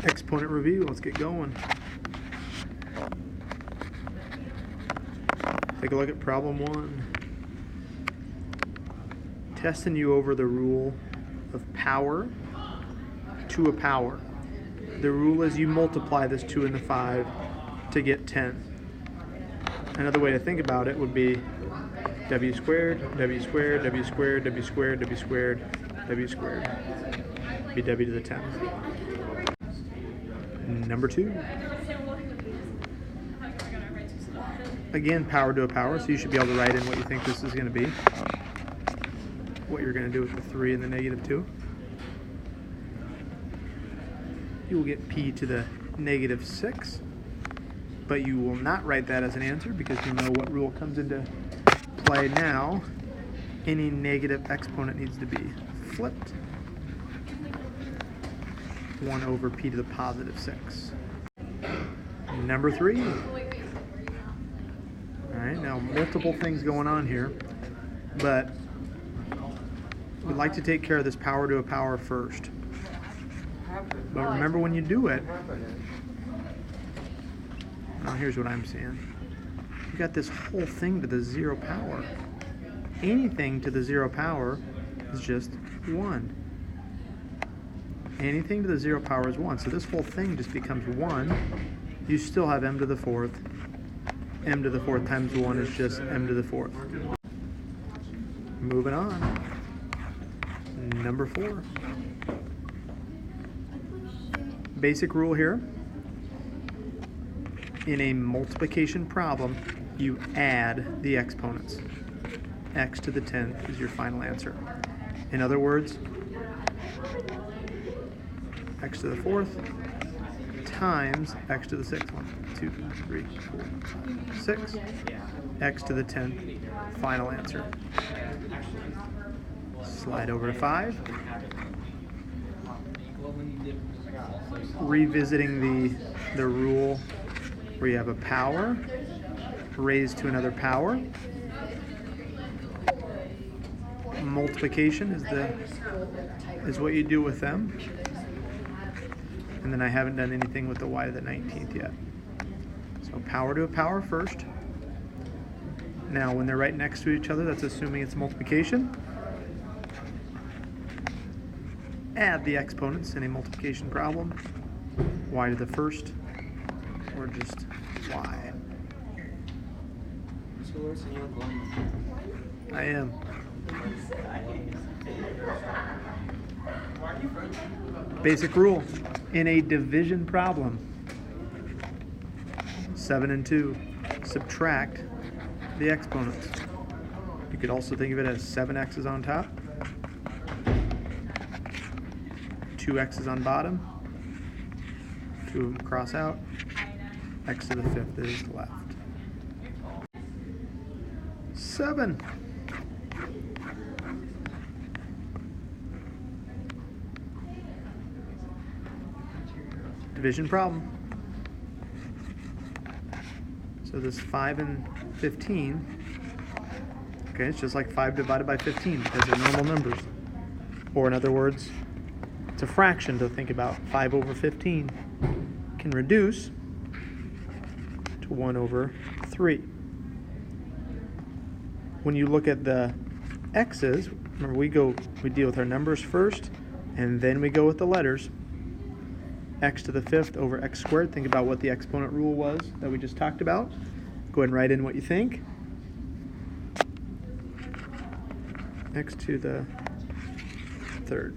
Exponent review. Let's get going. Take a look at problem 1. Testing you over the rule of power to a power. The rule is you multiply this 2 and the 5 to get 10. Another way to think about it would be w squared, w squared, w squared, w squared, w squared, w squared. Be w to the 10. Number 2. Again, power to a power, so you should be able to write in what you think this is going to be. What you're going to do with the 3 and the negative 2. You will get p to the negative 6, but you will not write that as an answer because you know what rule comes into play now. Any negative exponent needs to be flipped. 1 over p to the positive 6. Number 3. Alright, now multiple things going on here, but we'd like to take care of this power to a power first. But remember when you do it, now here's what I'm saying. You got this whole thing to the 0 power. Anything to the 0 power is just 1. Anything to the 0 power is 1. So this whole thing just becomes 1. You still have m to the 4th. M to the 4th times 1 is just m to the 4th. Moving on. Number 4. Basic rule here. In a multiplication problem, you add the exponents. X to the 10th is your final answer. In other words, x to the 4th times x to the 6th. 1, 2, 3, 4, 5, 6. X to the 10th, final answer. Slide over to 5. Revisiting the rule where you have a power raised to another power. Multiplication is what you do with them. And then I haven't done anything with the y to the 19th yet. So power to a power first. Now when they're right next to each other, that's assuming it's multiplication. Add the exponents in a multiplication problem. Y to the first, or just y. I am. Basic rule. In a division problem, 7 and 2, subtract the exponents. You could also think of it as 7x's on top, 2x's on bottom, 2 of them cross out, x to the 5th is left. 7. Division problem. So this 5 and 15, okay, it's just like 5 divided by 15 because they're normal numbers. Or in other words, it's a fraction to think about. 5 over 15 can reduce to 1 over 3. When you look at the x's, remember we deal with our numbers first, and then we go with the letters. X to the 5th over x squared. Think about what the exponent rule was that we just talked about. Go ahead and write in what you think. X to the 3rd.